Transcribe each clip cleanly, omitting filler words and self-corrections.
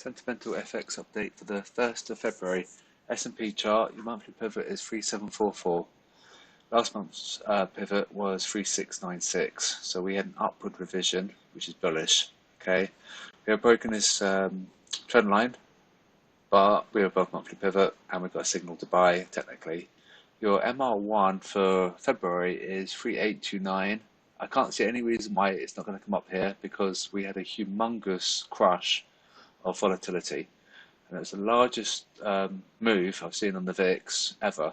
Sentimental FX update for the 1st of February. S&P chart, your monthly pivot is 3744. Last month's pivot was 3696. So we had an upward revision, which is bullish. Okay, we have broken this trend line, but we're above monthly pivot and we've got a signal to buy technically. Your MR1 for February is 3829. I can't see any reason why it's not going to come up here because we had a humongous crush of volatility, and it was the largest move I've seen on the VIX ever.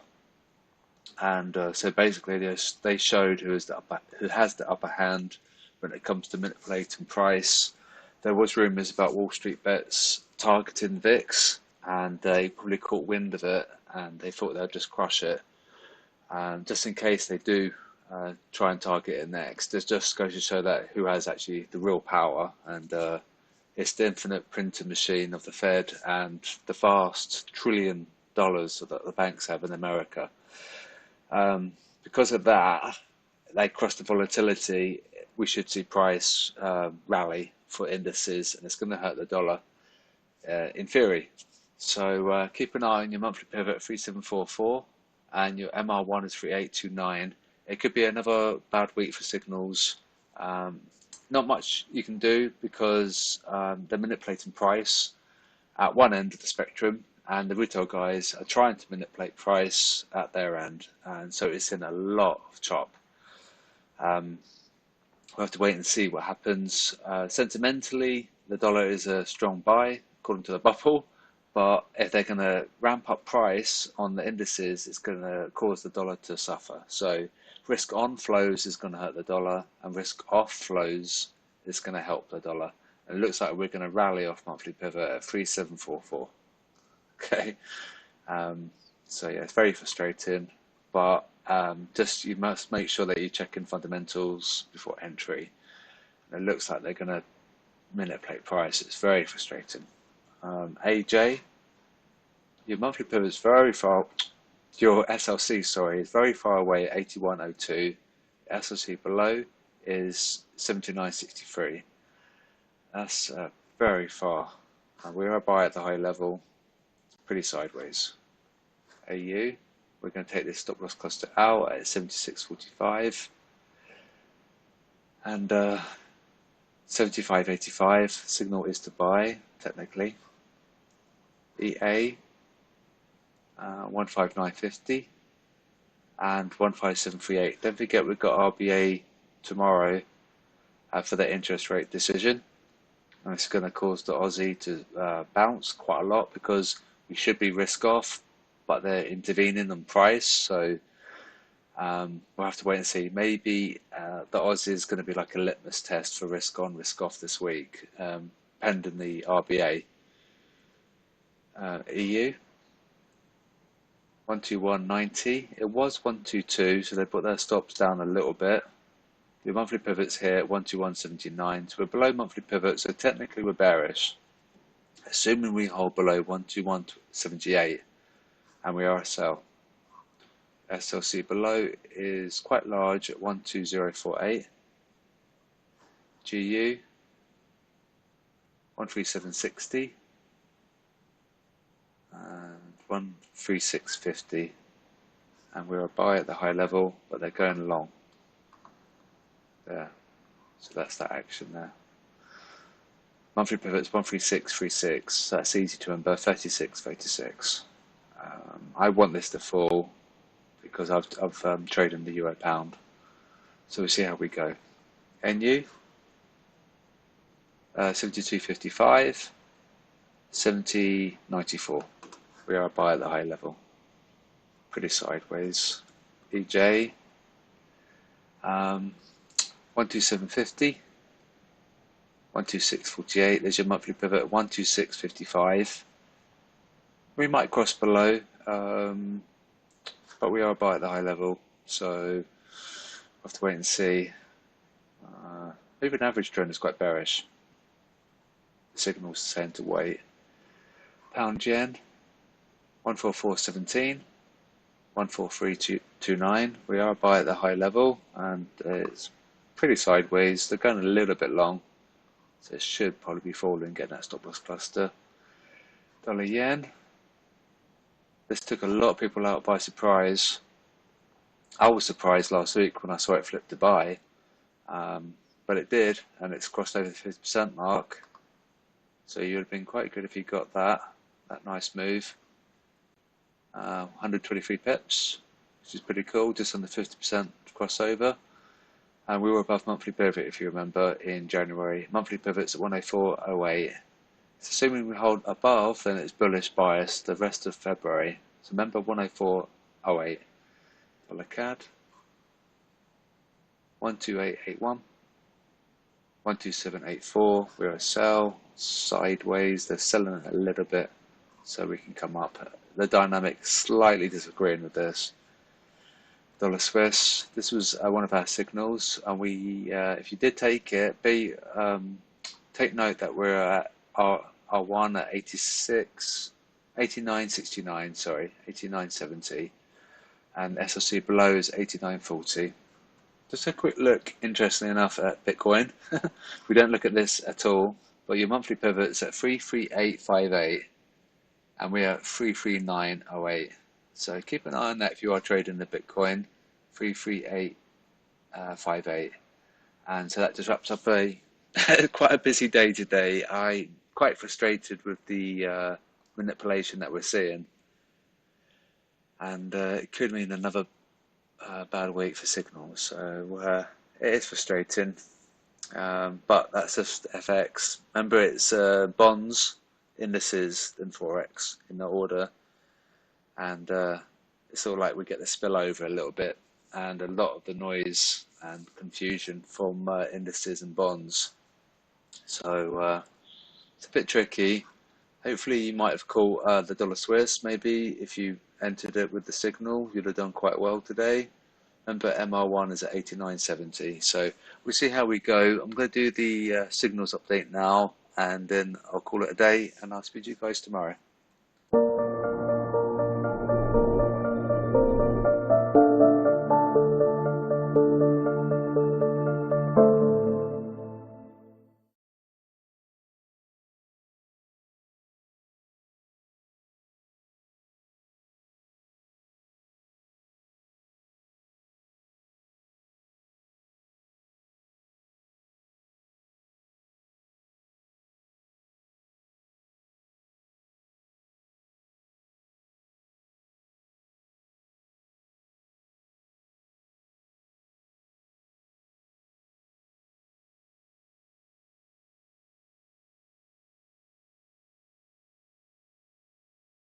And so basically, they showed who has the upper hand when it comes to manipulating price. There was rumours about Wall Street bets targeting VIX, and they probably caught wind of it, and they thought they'd just crush it. Just in case they do try and target it next, it just goes to show that who has actually the real power, and it's the infinite printing machine of the Fed and the vast $1 trillion that the banks have in America. Because of that, they cross the volatility, we should see price rally for indices, and it's going to hurt the dollar in theory. So keep an eye on your monthly pivot at 3744, and your MR1 is 3829. It could be another bad week for signals. Not much you can do because they're manipulating price at one end of the spectrum, and the retail guys are trying to manipulate price at their end, and so it's in a lot of chop. We'll have to wait and see what happens. Sentimentally, the dollar is a strong buy according to the bubble, but if they're going to ramp up price on the indices, it's going to cause the dollar to suffer. So risk on flows is going to hurt the dollar, and risk off flows is going to help the dollar. And it looks like we're going to rally off monthly pivot at 3744. Okay, so yeah, it's very frustrating, but just you must make sure that you check in fundamentals before entry. And it looks like they're going to manipulate price. It's very frustrating. AJ, your monthly pivot is very far. Your SLC, sorry, is very far away at 8102. SLC below is 7963. That's very far. We are buy at the high level, pretty sideways. AU, we're going to take this stop loss cluster out at 76.45 and 75.85. Signal is to buy technically. EA 159.50 and 157.38. Don't forget we've got RBA tomorrow for the interest rate decision, and it's going to cause the Aussie to bounce quite a lot because we should be risk off, but they're intervening on price. So we'll have to wait and see. Maybe the Aussie is going to be like a litmus test for risk on, risk off this week, pending the RBA. EU 121.90. It was 122, so they put their stops down a little bit. Your monthly pivot's here at 121.79, so we're below monthly pivot, so technically we're bearish. Assuming we hold below 121.78, and we are a sell. SLC below is quite large at 120.48. GU 137.60 and 136.50, and we're a buy at the high level, but they're going long there. So that's that action there. Monthly pivot is 136.36. So that's easy to remember. 36.36. I want this to fall because I've traded in the euro pound. So we'll see how we go. NU 72.55. 70.94. We are a buy at the high level. Pretty sideways. EJ 127.50. 126.48. There's your monthly pivot at 126.55. We might cross below, but we are a buy at the high level, so we'll have to wait and see. Moving average trend is quite bearish. The signal's saying to wait. Pound yen 144.17. 143.29. We are a buy at the high level, and it's pretty sideways. They're going a little bit long, so it should probably be falling, getting that stop loss cluster. Dollar yen. This took a lot of people out by surprise. I was surprised last week when I saw it flip to buy, but it did, and it's crossed over the 50% mark. So you would have been quite good if you got that nice move. 123 pips, which is pretty cool, just under 50% crossover. And we were above monthly pivot, if you remember, in January. Monthly pivot's at 104.08. So assuming we hold above, then it's bullish bias the rest of February. So remember 104.08. Dollar CAD. 12881. 12784. We're a sell. Sideways. They're selling a little bit, so we can come up. The dynamic slightly disagreeing with this. Dollar Swiss. This was one of our signals, and we, if you did take it, take note that we're at our one at 89.69. Sorry, 89.70, and SLC below is 89.40. Just a quick look, interestingly enough, at Bitcoin. We don't look at this at all, but your monthly pivot's at 33858, and we are at 33908. So keep an eye on that if you are trading the Bitcoin. 33858, and so that just wraps up a quite a busy day today. I'm quite frustrated with the manipulation that we're seeing, and it could mean another bad week for signals. So it is frustrating, but that's just FX. Remember, it's bonds, indices, and forex in the order, and it's all like we get the spillover a little bit, and a lot of the noise and confusion from indices and bonds. So it's a bit tricky. Hopefully you might have caught the dollar Swiss. Maybe if you entered it with the signal, you'd have done quite well today. Remember, MR1 is at 89.70. So we'll see how we go. I'm going to do the signals update now, and then I'll call it a day, and I'll speak to you guys tomorrow.